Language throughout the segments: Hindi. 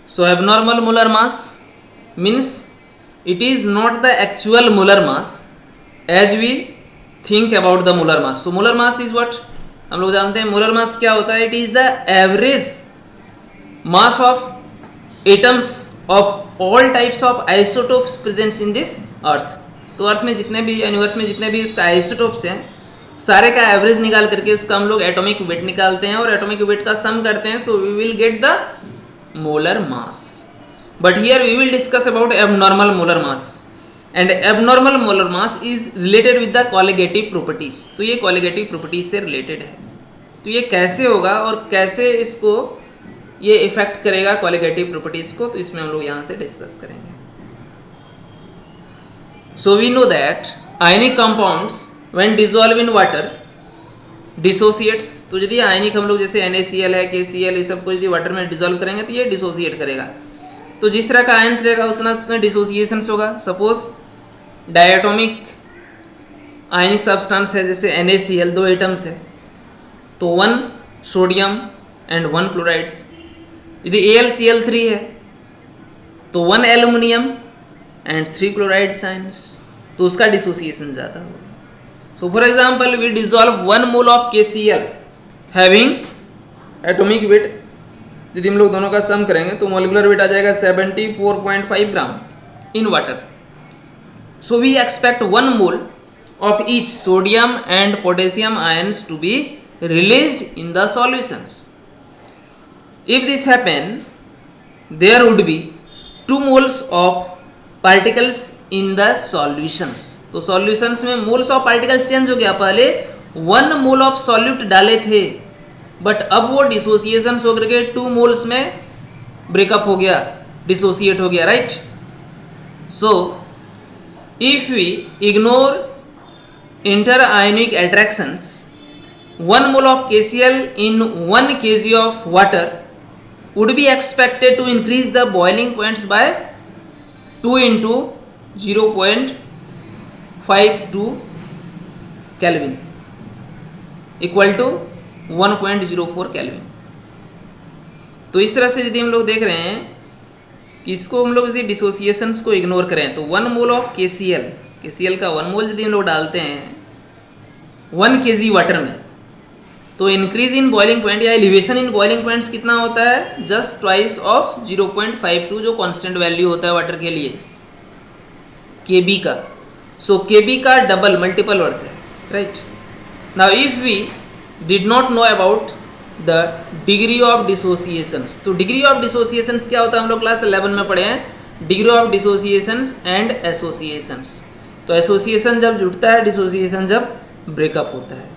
So abnormal molar mass means it is not the actual molar mass as we think about the molar mass. So molar mass is what, हम लोग जानते हैं molar mass क्या होता है. It is the average mass of atoms of all types of isotopes present in this earth. तो अर्थ में जितने भी, यूनिवर्स में जितने भी उसका आइसोटोप्स हैं, सारे का एवरेज निकाल करके उसका हम लोग एटॉमिक वेट निकालते हैं और एटॉमिक वेट का सम करते हैं. So we will get the molar mass. But here we will discuss about abnormal molar mass. And abnormal molar mass is related with the colligative properties. तो ये कॉलिगेटिव प्रॉपर्टीज से रिलेटेड है. तो ये कैसे होगा और कैसे इसको ये इफेक्ट करेगा कॉलिगेटिव प्रॉपर्टीज को, तो इसमें हम लोग यहाँ से डिस्कस करेंगे. So we know that ionic compounds when dissolve in water dissociates. तो यदि आयनिक हम लोग जैसे NaCl है, KCl, ये सब को यदि वाटर में डिसॉल्व करेंगे तो ये डिसोसिएट करेगा. तो जिस तरह का आयंस रहेगा उतना उसमें डिसोसिएशंस होगा. सपोज डायटोमिक आयनिक सब्सटेंस है जैसे NaCl, 2 एटम्स है, तो 1 सोडियम एंड 1 क्लोराइड्स. यदि AlCl3 है तो 1 एल्युमिनियम एंड 3 क्लोराइड्स आयंस, तो उसका डिसोसिएशन ज़्यादा होगा. So for example, we dissolve 1 mole of KCl having atomic weight. यदि हम लोग दोनों का सम करेंगे तो मोलिकुलर वेट आ जाएगा 74.5 ग्राम in water. So we expect 1 mole of each sodium and potassium ions to be released in the solutions. If this happen, there would be 2 moles of particles in the solutions. तो सॉल्यूशंस में मोल्स ऑफ पार्टिकल्स चेंज हो गया. पहले 1 मोल ऑफ सॉल्यूट डाले थे, बट अब वो डिसोसिएशन हो करके 2 मोल्स में ब्रेकअप हो गया, डिसोसिएट हो गया, right. So if we ignore inter ionic attractions, 1 mole of KCl in 1 kg of water would be expected to increase the boiling points by 2 into 0.52 Kelvin equal to 1.04 Kelvin. तो इस तरह से यदि हम लोग देख रहे हैं कि इसको हम लोग यदि डिसोसिएशंस को इग्नोर करें तो 1 मोल ऑफ KCl का 1 मोल यदि हम लोग डालते हैं 1 kg वाटर में, तो इंक्रीज इन बॉइलिंग पॉइंट या एलिवेशन इन बॉइलिंग पॉइंट्स कितना होता है, जस्ट ट्वाइस ऑफ 0.52 जो कांस्टेंट वैल्यू होता है वाटर के लिए Kb का. सो Kb का डबल मल्टीपल वर्थ है, right. Now if we did not know about the degree of dissociations, तो डिग्री ऑफ डिसोसिएशंस क्या होता है हम लोग क्लास 11 में पढ़े हैं, डिग्री ऑफ डिसोसिएशंस एंड एसोसिएशंस. तो एसोसिएशन जब जुड़ता है, डिसोसिएशन जब ब्रेकअप होता है.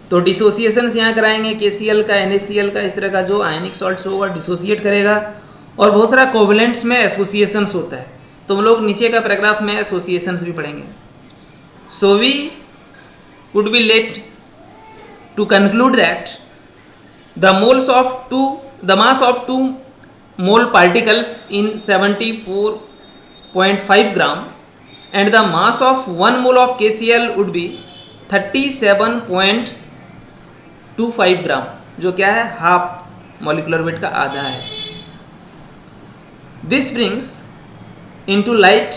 तो डिसोसिएशंस यहाँ कराएंगे KCl का, NaCl का, इस तरह का जो आयनिक सॉल्ट्स होगा डिसोसिएट करेगा. और बहुत सारा कोवलेंट्स में एसोसिएशंस होता है, तो हम लोग नीचे का पैराग्राफ में एसोसिएशंस भी पढ़ेंगे. So we would be led to conclude that the mass of 2 mole particles in 74.5 gram and the mass of 1 mole of KCl would be 37.25 gram, जो क्या है, हाफ मॉलिकुलर वेट का आधा है. This brings into light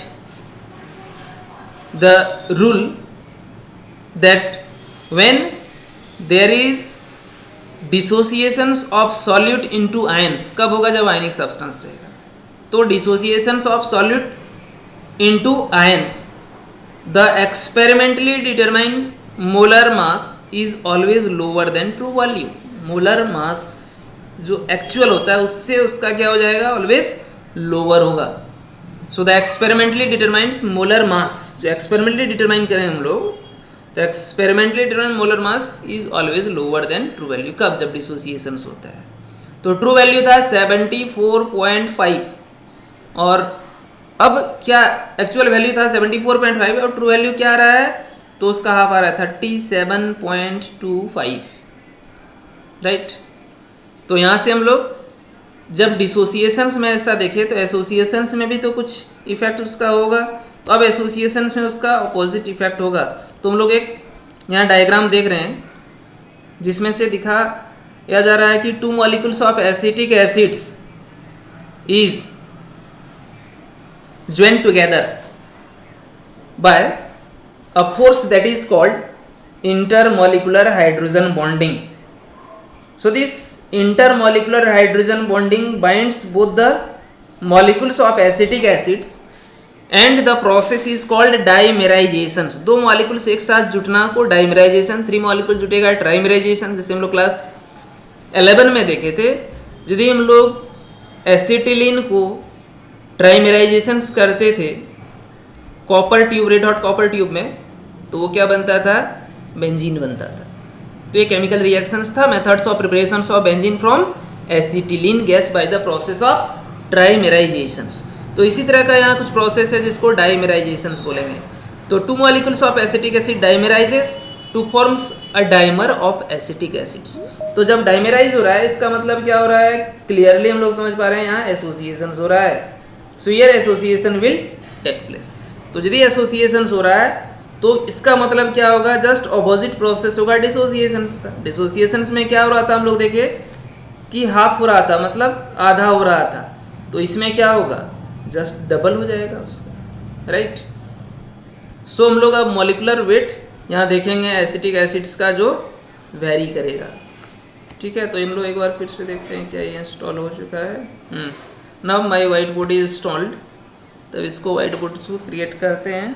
the rule that when there is dissociations of solute into ions, कब होगा, जब आयनिक सब्सटेंस रहेगा. तो dissociations of solute into ions, the experimentally determined molar mass is always lower than true value. Molar mass जो एक्चुअल होता है उससे उसका क्या हो जाएगा, ऑलवेज लोअर होगा. So the experimentally determines molar mass, जो एक्सपेरिमेंटली डिटरमाइन करें हम लोग, तो experimentally determine molar mass is always lower than true value. कब, जब डिसोसिएशंस होता है. तो ट्रू वैल्यू था 74.5 और अब क्या एक्चुअल वैल्यू था 74.5 और ट्रू वैल्यू क्या आ रहा है, तो उसका हाफ आ रहा है 37.25, राइट. तो यहाँ से हम लोग जब डिसोसिएशंस में ऐसा देखें तो एसोसिएशंस में भी तो कुछ इफेक्ट उसका होगा, तो अब एसोसिएशंस में उसका अपोजिट इफेक्ट होगा. तो हम लोग एक यहाँ डायग्राम देख रहे हैं जिसमें से दिखाया जा रहा है कि 2 molecules of acetic acids is joined together by a force that is called intermolecular hydrogen bonding. So this intermolecular hydrogen bonding binds both the molecules of acetic acids and the process is called dimerization. दो मॉलिक्यूल्स एक साथ जुटना को डाइमराइजेशन, 3 मॉलिक्यूल जुटेगा ट्राइमराइजेशन, जैसे हम लोग क्लास 11 में देखे थे. यदि हम लोग एसिटिलीन को ट्राइमराइजेशन करते थे copper tube, red hot copper tube में, तो वो क्या बनता था? बेंजीन बनता था. तो ये केमिकल रिएक्शंस था, methods of preparation of benzene from acetylene gas by the process of trimerisation. तो इसी तरह का यहाँ कुछ प्रोसेस है जिसको डाइमेराइजेशन बोलेंगे. तो 2 molecules of acetic acid dimerises to forms a dimer of acetic acids. तो जब डाइमेराइज हो रहा है इसका मतलब क्या हो रहा है? क्लियरली हम लोग समझ पा रहे हैं यहाँ एसोसिएशन हो रहा है. So here association will take place. तो यदि एसोसिएशन हो रहा है तो इसका मतलब क्या होगा? जस्ट ऑपोजिट प्रोसेस होगा डिसोसिएशंस का. डिसोसिएशंस में क्या हो रहा था? हम लोग देखे कि हाफ हो रहा था, मतलब आधा हो रहा था. तो इसमें क्या होगा? जस्ट डबल हो जाएगा उसका, राइट. सो हम लोग अब मॉलिक्यूलर वेट यहाँ देखेंगे एसिटिक एसिड्स का जो वेरी करेगा. ठीक है, तो हम लोग एक बार फिर से देखते हैं क्या ये इंस्टॉल हो चुका है. Now my white board is installed. तब इसको वाइट बोर्ड को क्रिएट करते हैं.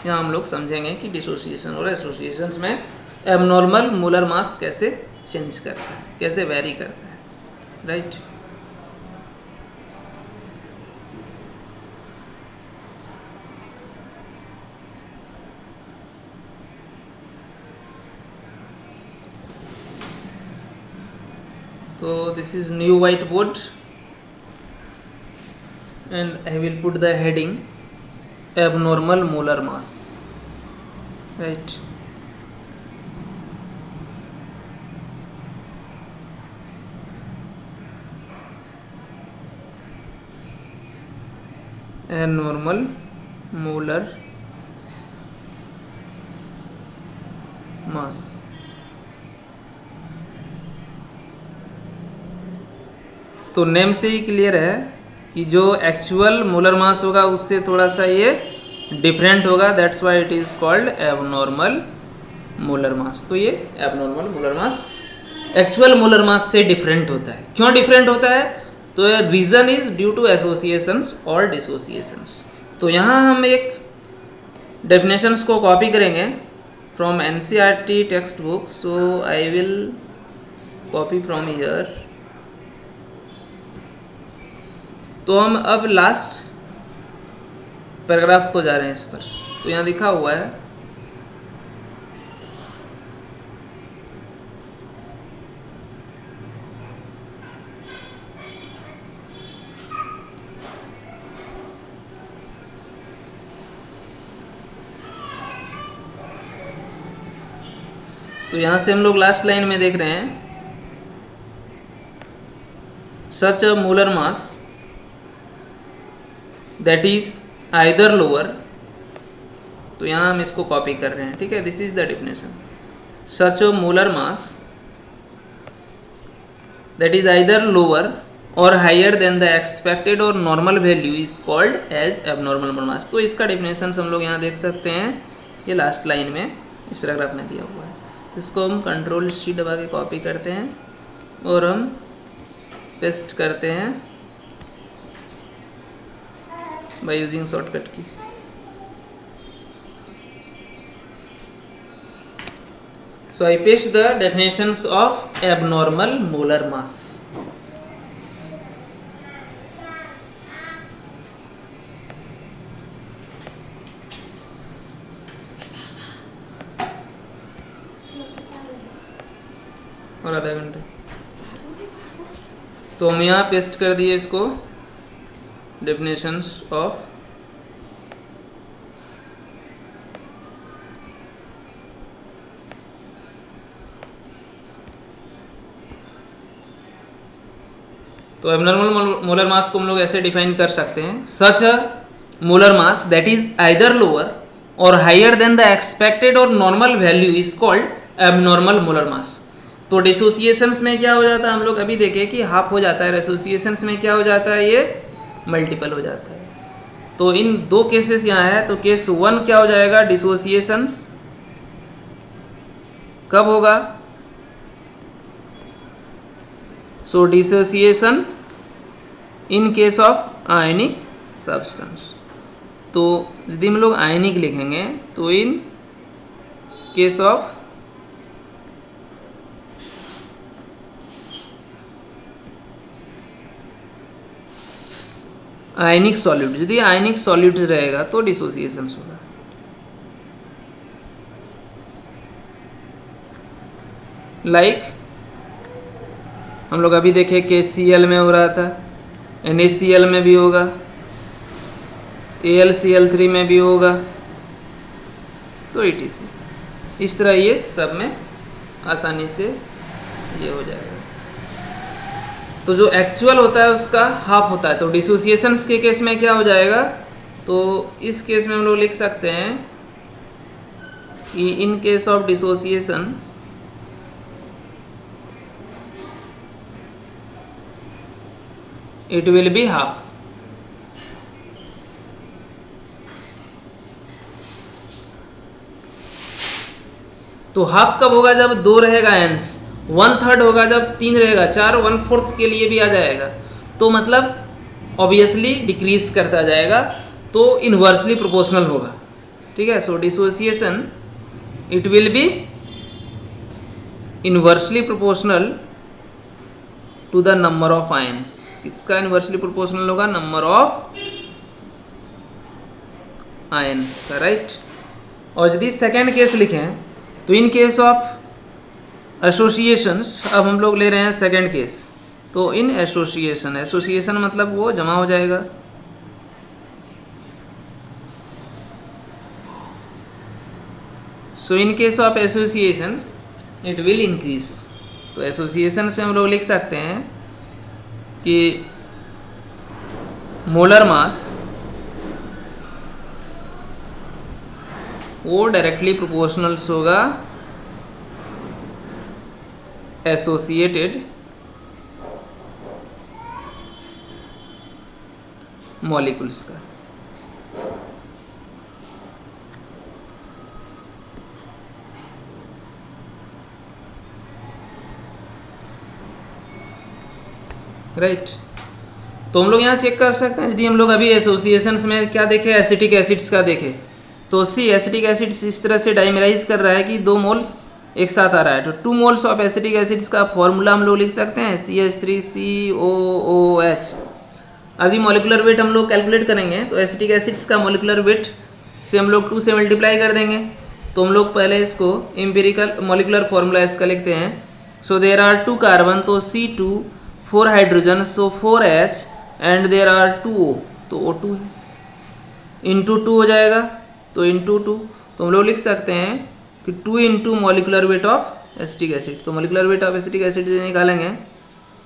यहाँ हम लोग समझेंगे कि डिसोसिएशन और एसोसिएशंस में एबनॉर्मल मोलर मास कैसे चेंज करता है, कैसे वेरी करता है, right. So this is new whiteboard and I will put the heading abnormal molar mass, right. Abnormal molar mass. तो नेम से ही क्लियर है कि जो एक्चुअल मोलर मास होगा उससे थोड़ा सा ये डिफरेंट होगा. That's why it is called abnormal molar mass. तो ये abnormal molar mass actual molar mass से डिफरेंट होता है. क्यों डिफरेंट होता है? तो reason is due to associations और डिसोसिएशंस. तो यहाँ हम एक डेफिनेशंस को कॉपी करेंगे from NCERT text book. So I will copy from here. तो हम अब लास्ट पैराग्राफ को जा रहे हैं इस पर. तो यहाँ लिखा हुआ है तो यहाँ से हम लोग लास्ट लाइन में देख रहे हैं such a molar mass that is either lower. तो यहाँ हम इसको कॉपी कर रहे हैं. ठीक है, this is the definition. Such a molar mass that is either lower और हायर देन द एक्सपेक्टेड और normal value is called as abnormal molar mass. तो इसका डेफिनेशन हम लोग यहाँ देख सकते हैं, ये लास्ट लाइन में इस पैराग्राफ में दिया हुआ है. इसको हम कंट्रोल सी दबा के कॉपी करते हैं और हम पेस्ट करते हैं बाय यूजिंग शॉर्टकट की. So I paste the definitions of abnormal molar mass. और आधा घंटे तो हम यहाँ पेस्ट कर दिए इसको definitions of तो एबनॉर्मल मोलर मास को हम लोग ऐसे डिफाइन कर सकते हैं, such a molar mass that is either lower और हायर देन द एक्सपेक्टेड और normal value is called abnormal molar mass. तो डिसोसिएशंस में क्या हो जाता है, हम लोग अभी देखें कि हाफ हो जाता है, एसोसिएशंस में क्या हो जाता है, ये मल्टीपल हो जाता है। तो इन दो केसेस यहाँ है, तो केस 1 क्या हो जाएगा, डिसोसिएशंस कब होगा, so dissociation in case of ionic substance. तो यदि हम लोग आयनिक लिखेंगे तो in case of ionic solute, यदि आयनिक सॉल्यूट रहेगा तो डिसोसिएशन होगा। लाइक हम लोग अभी देखे KCl में हो रहा था, NaCl में भी होगा, AlCl3 में भी होगा, तो ETC इस तरह ये सब में आसानी से ये हो जाएगा। तो जो एक्चुअल होता है उसका हाफ होता है। तो डिसोसिएशंस के केस में क्या हो जाएगा, तो इस केस में हम लोग लिख सकते हैं कि इन case of dissociation it will be half. तो हाफ कब होगा, जब 2 रहेगा आयंस, 1/3 होगा जब 3 रहेगा, 4 1/4 के लिए भी आ जाएगा, तो मतलब ऑब्वियसली डिक्रीज करता जाएगा, तो इनवर्सली प्रोपोर्शनल होगा। ठीक है, so dissociation it will be inversely proportional to the number of ions. किसका इनवर्सली प्रोपोर्शनल होगा, नंबर ऑफ आयंस का, राइट। और यदि सेकेंड केस लिखें तो इन केस ऑफ एसोसिएशंस, अब हम लोग ले रहे हैं सेकेंड केस, तो इन एसोसिएशन, एसोसिएशन मतलब वो जमा हो जाएगा, so in case of associations it will increase. तो एसोसिएशंस में हम लोग लिख सकते हैं कि मोलर मास वो डायरेक्टली प्रोपोर्शनल होगा एसोसिएटेड मॉलिक्यूल्स का। राइट तो हम लोग यहाँ चेक कर सकते हैं, यदि हम लोग अभी एसोसिएशंस में क्या देखें, एसिटिक एसिड्स का देखें, तो सी एसिटिक एसिड्स इस तरह से डाइमराइज कर रहा है कि 2 मोल्स एक साथ आ रहा है। तो 2 मोल्स ऑफ एसिटिक एसिड्स का फॉर्मूला हम लोग लिख सकते हैं CH3COOH। अब यदि मॉलिकुलर वेट हम लोग कैलकुलेट करेंगे तो एसिटिक एसिड्स का मॉलिकुलर वेट से हम लोग 2 से मल्टीप्लाई कर देंगे। तो हम लोग पहले इसको एम्पिरिकल मॉलिकुलर फॉर्मूला इसका लिखते हैं। सो देयर आर 2 कार्बन, तो C2 4 hydrogen, so 4H and there are 2O, तो O2 है, इंटू 2 हो जाएगा, तो इंटू 2, तो हम लोग लिख सकते हैं कि 2 into molecular weight of acetic acid. तो molecular weight of acetic acid से निकालेंगे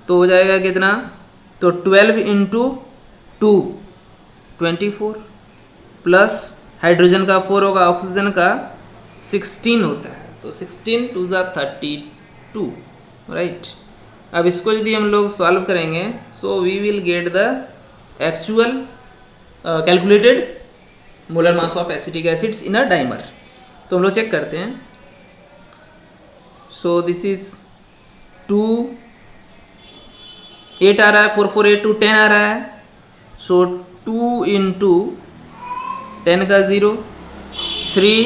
तो हो जाएगा कितना, तो 12 इंटू 2 24, प्लस हाइड्रोजन का 4 होगा, ऑक्सीजन का 16 होता है, तो 16 2 32, राइट। अब इसको यदि हम लोग सॉल्व करेंगे so we will get the actual calculated molar mass of acetic acids in a dimer. तो हम लोग चेक करते हैं। सो दिस इज 2 8 आ रहा है, 4 4 8 2 10 आ रहा है, सो 2 इंटू 10 का 0, 3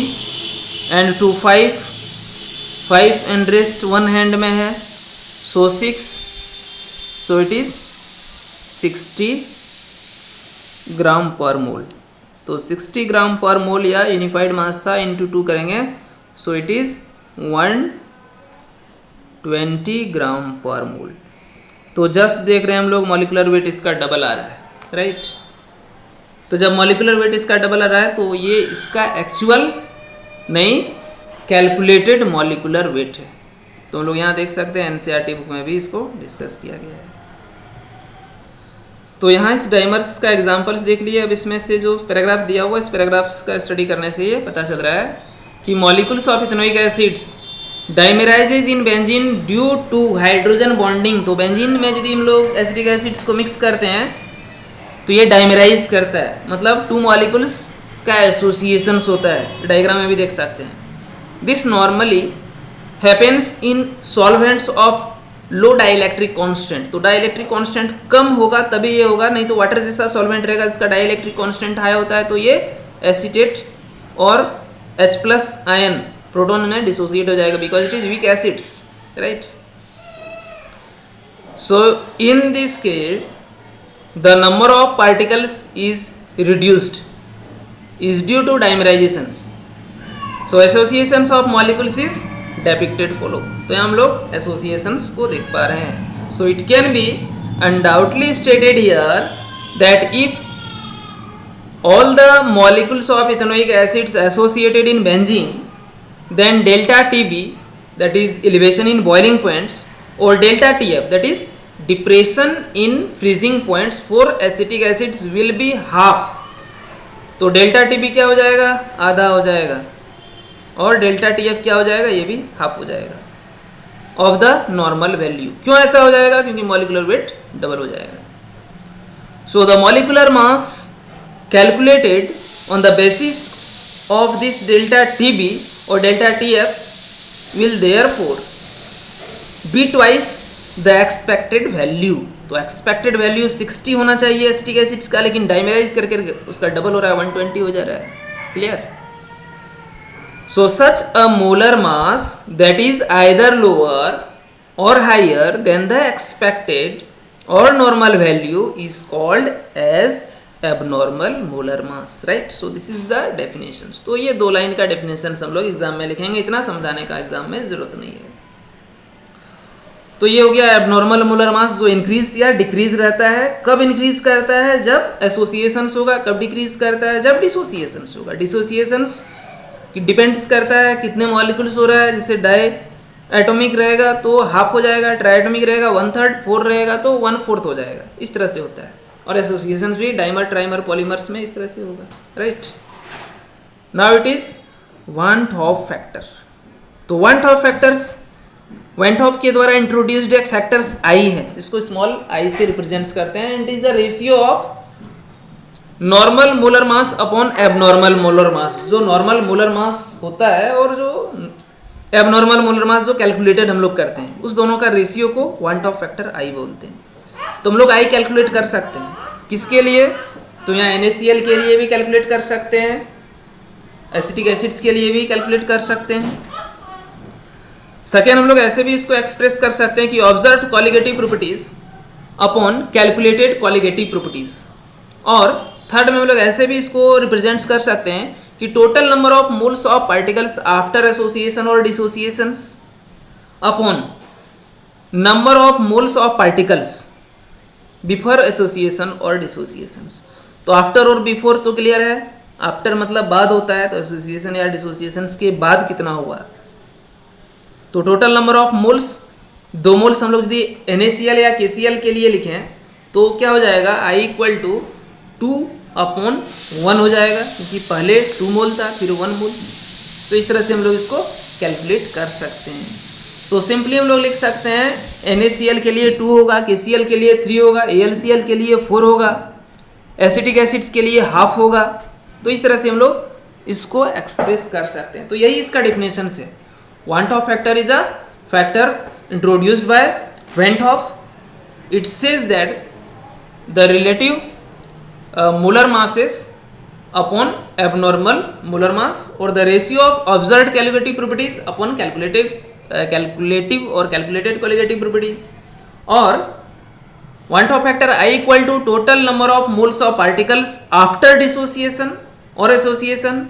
एंड 2 5 एंड रेस्ट 1 हैंड में है, सो 6, सो इट इज 60 ग्राम पर मोल। तो 60 ग्राम पर मोल या यूनिफाइड मास था, इंटू 2 करेंगे, सो इट इज 120 ग्राम पर मोल। तो जस्ट देख रहे हैं हम लोग मॉलिकुलर वेट इसका डबल आ रहा है, राइट। तो जब मॉलिकुलर वेट इसका डबल आ रहा है तो ये इसका एक्चुअल नहीं कैलकुलेटेड मॉलिकुलर वेट है। तो हम लोग यहाँ देख सकते हैं एनसीईआरटी बुक में भी इसको डिस्कस किया गया है। तो यहाँ इस डाइमर्स का एग्जांपल्स देख लिए। अब इसमें से जो पैराग्राफ दिया हुआ, इस पैराग्राफ्स का स्टडी करने से ये पता चल रहा है कि molecules of ethanoic acids dimerises in benzene due to hydrogen bonding. तो बेंजीन में यदि हम लोग एसिटिक एसिड्स को मिक्स करते हैं तो ये डाइमेराइज करता है, मतलब टू मॉलिक्यूल्स का एसोसिएशंस होता है, डायग्राम में भी देख सकते हैं। This normally happens in solvents of low dielectric constant. तो डाइलेक्ट्रिक कांस्टेंट कम होगा तभी ये होगा, नहीं तो वाटर जैसा सॉल्वेंट रहेगा जिसका डाइलेक्ट्रिक कांस्टेंट हाई होता है तो ये एसीटेट और H प्लस आयन प्रोटॉन में डिसोसिएट हो जाएगा because it is weak acids, right. So in this case the number of particles is reduced is due to dimerizations. So associations of molecules is depicted follow. तो यहाँ हम लोग associations को देख पा रहे हैं. So it can be undoubtedly stated here that if all the molecules of ethanoic acids associated in benzene, then delta TB, that is elevation in boiling points, or delta TF, that is depression in freezing points for acetic acids will be half. तो डेल्टा टी बी क्या हो जाएगा, आधा हो जाएगा, और डेल्टा टी एफ क्या हो जाएगा, ये भी हाफ हो जाएगा ऑफ द नॉर्मल वैल्यू. क्यों ऐसा हो जाएगा, क्योंकि मॉलिक्यूलर वेट डबल हो जाएगा. So the molecular mass calculated on the basis of this delta T B और delta T F will therefore be twice the expected value. तो एक्सपेक्टेड वैल्यू 60 होना चाहिए एसिटिक एसिड्स का, लेकिन डाइमेराइज करके उसका डबल हो रहा है, 120 हो जा रहा है. Clear. So such a molar mass that is either lower और हायर देन द एक्सपेक्टेड और normal value is called as abnormal molar mass, right. So this is the definition. तो ये 2 लाइन का डेफिनेशन हम लोग एग्जाम में लिखेंगे, इतना समझाने का एग्जाम में जरूरत नहीं है. तो ये हो गया एबनॉर्मल मोलर मास जो इंक्रीज या डिक्रीज रहता है. कब इंक्रीज करता है, जब एसोसिएशंस होगा. कब डिक्रीज करता है, जब डिसोसिएशंस होगा. डिसोसिएशंस डिपेंड्स करता है कितने मॉलिक्यूल्स हो रहा है. जैसे डाई एटॉमिक रहेगा तो हाफ हो जाएगा, ट्राइएटॉमिक रहेगा 1/3, 4 रहेगा तो 1/4 हो जाएगा. इस तरह से होता है. और एसोसिएशंस भी डाइमर ट्राइमर पॉलीमर्स में इस तरह से होगा, right. Now it is van't Hoff factor. तो van't Hoff factors van't Hoff के द्वारा इंट्रोड्यूस्ड एक फैक्टर्स आई है जिसको स्मॉल आई से रिप्रेजेंट्स करते हैं. It is the ratio of normal molar mass upon abnormal molar मास. जो नॉर्मल मोलर मास होता है और जो एबनॉर्मल मोलर मास जो कैलकुलेटेड हम लोग करते हैं, उस दोनों का रेशियो को वांट ऑफ फैक्टर आई बोलते हैं. तो हम लोग आई कैलकुलेट कर सकते हैं. किसके लिए, तो यहाँ NaCl के लिए भी कैलकुलेट कर सकते हैं, एसिटिक एसिड्स के लिए भी कैलकुलेट कर सकते हैं. सेकेंड, हम लोग ऐसे भी इसको एक्सप्रेस कर सकते हैं कि observed colligative properties upon calculated colligative properties. और थर्ड में हम लोग ऐसे भी इसको रिप्रेजेंट्स कर सकते हैं कि total number of moles of particles after association और dissociations upon number of moles of particles before association और डिसोसिएशंस. तो आफ्टर और बिफोर तो क्लियर है. आफ्टर मतलब बाद होता है, तो एसोसिएशन या डिसोसिएशंस के बाद कितना हुआ. तो total number of moles, 2 moles हम लोग यदि NaCl या KCl के लिए लिखें तो क्या हो जाएगा, I = 2/1 हो जाएगा, क्योंकि पहले 2 मोल था फिर 1 मोल. तो इस तरह से हम लोग इसको कैलकुलेट कर सकते हैं. तो सिंपली हम लोग लिख सकते हैं NaCl के लिए 2 होगा, KCl के लिए 3 होगा, AlCl के लिए 4 होगा, एसिटिक एसिड्स के लिए हाफ होगा. तो इस तरह से हम लोग इसको एक्सप्रेस कर सकते हैं. तो यही इसका डेफिनेशन है. Want of factor is a factor introduced by Van't Hoff. It says that the relative molar masses upon abnormal molar mass or the ratio of observed colligative properties upon calculative or calculated colligative properties, or Want of factor I = total number of moles of particles after dissociation or association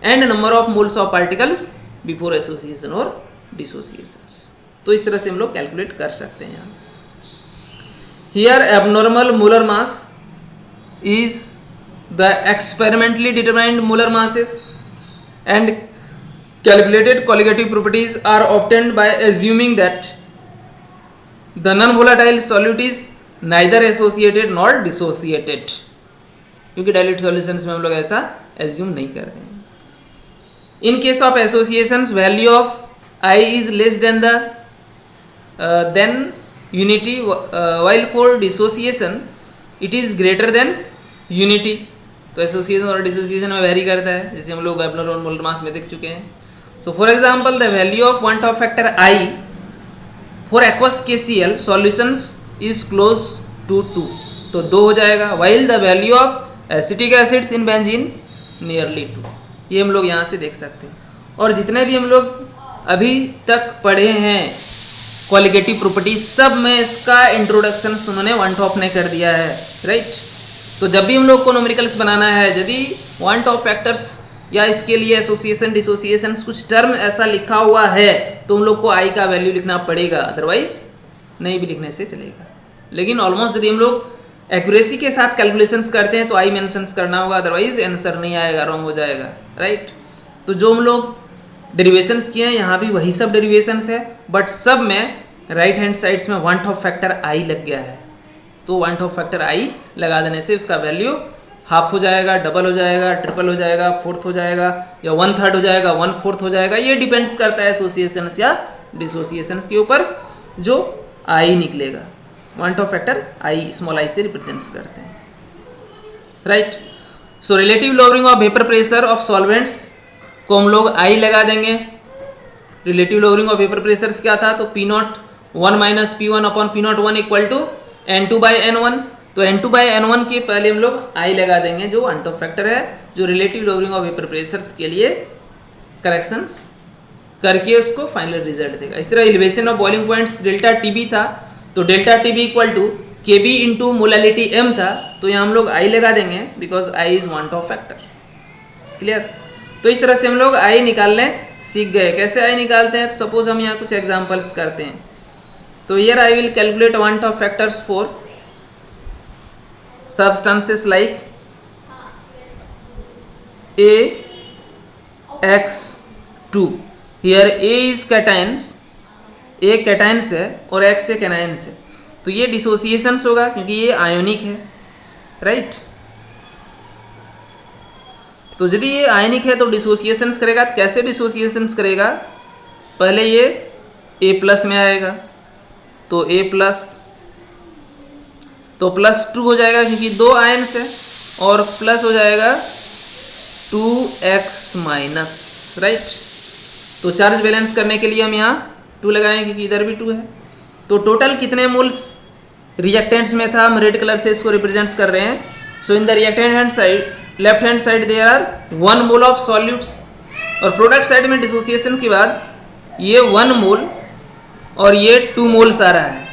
and number of moles of particles before association और डिसोसिएशंस. तो इस तरह से हम लोग कैलकुलेट कर सकते हैं. Here abnormal molar mass is the experimentally determined molar masses and calculated colligative properties are obtained by assuming that the non volatile solute is neither associated nor dissociated. क्योंकि डाइल्यूट सॉल्यूशंस में हम लोग ऐसा एज्यूम नहीं करते हैं. In case of associations, value of I is less than unity, while for dissociation it is greater than unity. तो एसोसिएशन और डिसोसिएशन में वेरी करता है, जैसे हम लोग एपलर और मोलर मास में देख चुके हैं। So for example the value of van't Hoff factor i for aqueous KCl solutions is close to 2, तो 2 हो जाएगा। While the value of acetic acids in benzene nearly 2, ये हम लोग यहाँ से देख सकते हैं। और जितने भी हम लोग अभी तक पढ़े हैं क्वालिटेटिव प्रॉपर्टी, सब में इसका इंट्रोडक्शन उन्होंने वन टॉप ने कर दिया है, राइट। तो जब भी हम लोग को न्यूमेरिकल्स बनाना है, यदि वन टॉप फैक्टर्स या इसके लिए एसोसिएशन डिसोसिएशन कुछ टर्म ऐसा लिखा हुआ है तो हम लोग को आई का वैल्यू लिखना पड़ेगा, अदरवाइज नहीं भी लिखने से चलेगा। लेकिन ऑलमोस्ट यदि हम लोग एक्यूरेसी के साथ कैलकुलेशंस करते हैं तो आई मेंशंस करना होगा, अदरवाइज आंसर नहीं आएगा, रॉन्ग हो जाएगा, राइट। तो जो हम लोग डेरिवेशंस किए हैं यहाँ भी वही सब डेरिवेशंस है, बट सब में राइट हैंड साइड्स में वन टॉप फैक्टर आई लग गया है। तो वन टॉप फैक्टर आई लगा देने से उसका वैल्यू हाफ हो जाएगा, डबल हो जाएगा, ट्रिपल हो जाएगा, फोर्थ हो जाएगा, या 1/3 हो जाएगा, 1/4 हो जाएगा। ये डिपेंड्स करता है एसोसिएशंस या डिसोसिएशंस के ऊपर जो आई निकलेगा। One Hoff factor I small I से रिप्रेजेंट्स करते हैं, right. So relative lowering of vapour pressure of solvents को हम लोग आई लगा देंगे। Relative lowering of vapour pressures क्या था, तो P01 minus P1 upon P01 equal to N2/N1। तो N2/N1 के पहले हम लोग आई लगा देंगे, जो वन टॉप फैक्टर है, जो relative lowering of vapour pressures के लिए करेक्शंस करके उसको फाइनल रिजल्ट देगा। इस तरह elevation of boiling points delta TB था, तो delta TB equal to KB into molality M था, तो यहाँ हम लोग आई लगा देंगे because i is van't Hoff factor, clear. तो इस तरह से हम लोग आई निकालने सीख गए। कैसे आई निकालते हैं, तो सपोज हम यहाँ कुछ एग्जांपल्स करते हैं। तो here I will calculate one top factors for substances like AX2। here A is cations, A cations है और X से कैनाइंस है, तो ये डिसोसिएशंस होगा क्योंकि ये आयोनिक है, राइट। तो यदि ये आयनिक है तो डिसोसिएशंस करेगा, तो कैसे डिसोसिएशंस करेगा, पहले ये A+ में आएगा, तो A+, तो +2 हो जाएगा क्योंकि 2 आयन्स है, और प्लस हो जाएगा 2x-, राइट। तो चार्ज बैलेंस करने के लिए हम यहाँ 2 लगाएं क्योंकि इधर भी 2 है। तो टोटल कितने मोल्स रिएक्टेंट्स में था, हम रेड कलर से इसको रिप्रेजेंट्स कर रहे हैं। So in the reactant hand side, left hand side there are 1 mole of solutes, और प्रोडक्ट साइड में डिसोसिएशन के बाद ये 1 मोल और ये 2 मोल्स आ रहा है।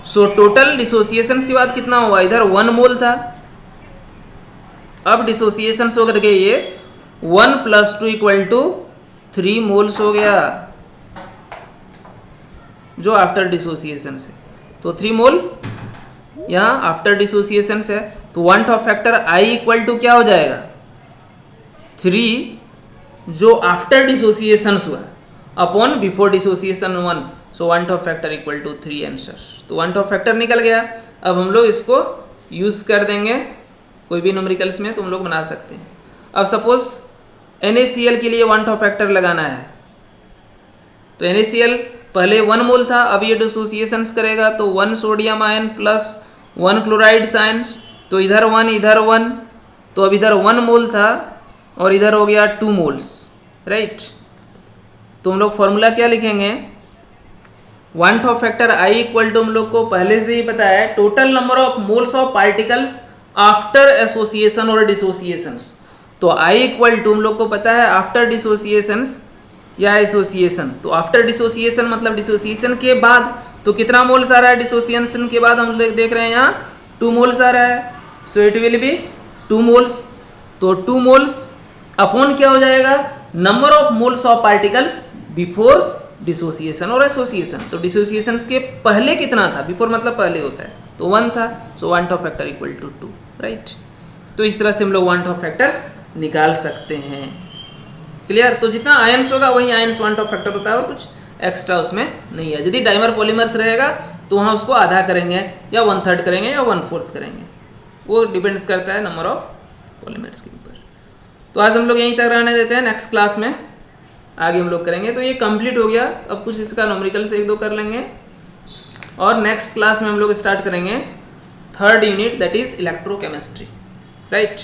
सो टोटल डिसोसिएशंस के बाद कितना हुआ, इधर 1 मोल था, अब डिसोसिएशंस होकर के ये 1 + 2 इक्वल टू 3 मोल्स हो गया, जो आफ्टर डिसोसिएशन है। तो 3 मोल यहाँ आफ्टर डिसोसिएशन है, तो van't Hoff factor i equal to क्या हो जाएगा, 3 जो आफ्टर डिसोसिएशन हुआ upon before dissociation 1। So van't Hoff factor equal to 3 answer. तो वन टॉप फैक्टर निकल गया। अब हम लोग इसको यूज़ कर देंगे कोई भी न्यूमेरिकल्स में, तो हम लोग बना सकते हैं। अब सपोज NaCl के लिए वन टॉप फैक्टर लगाना है, तो NaCl पहले 1 मोल था, अब ये डिसोसिएशंस करेगा, तो 1 sodium ion plus 1 chloride ions, तो इधर 1 इधर 1, तो अब इधर 1 मोल था और इधर हो गया 2 मोल्स, राइट। तो हम लोग फॉर्मूला क्या लिखेंगे, van't Hoff factor i equal to हम लोग को पहले से ही पता है total number of moles of particles after association और डिसोसिएशंस। तो आई इक्वल टू हम लोग को पता है आफ्टर डिसोसिएशंस या एसोसिएशन। तो आफ्टर डिसोसिएशन मतलब डिसोसिएशन के बाद, तो कितना मोल्स आ रहा है डिसोसिएशन के बाद, हम देख रहे हैं यहाँ 2 मोल्स आ रहा है। So it will B 2 moles, तो 2 मोल्स अपॉन क्या हो जाएगा, number of moles of particles before dissociation और एसोसिएशन। तो डिसोसिएशन के पहले कितना था, बिफोर मतलब पहले होता है, तो 1 था। So van't Hoff factor equal to 2, right. तो इस तरह से हम लोग वन टॉप फैक्टर्स निकाल सकते हैं, क्लियर। तो जितना आयंस होगा वही आयंस वन टॉप फैक्टर होता है, और कुछ एक्स्ट्रा उसमें नहीं है। यदि डाइमर पॉलीमर्स रहेगा तो वहाँ उसको आधा करेंगे या 1/3 करेंगे या 1/4 करेंगे, वो डिपेंड्स करता है नंबर ऑफ पॉलीमर्स के ऊपर। तो आज हम लोग यहीं तक रहने देते हैं, नेक्स्ट क्लास में आगे हम लोग करेंगे। तो ये कंप्लीट हो गया। अब कुछ इसका न्यूमेरिकल से एक दो कर लेंगे और नेक्स्ट क्लास में हम लोग स्टार्ट करेंगे third unit, that is electrochemistry, right.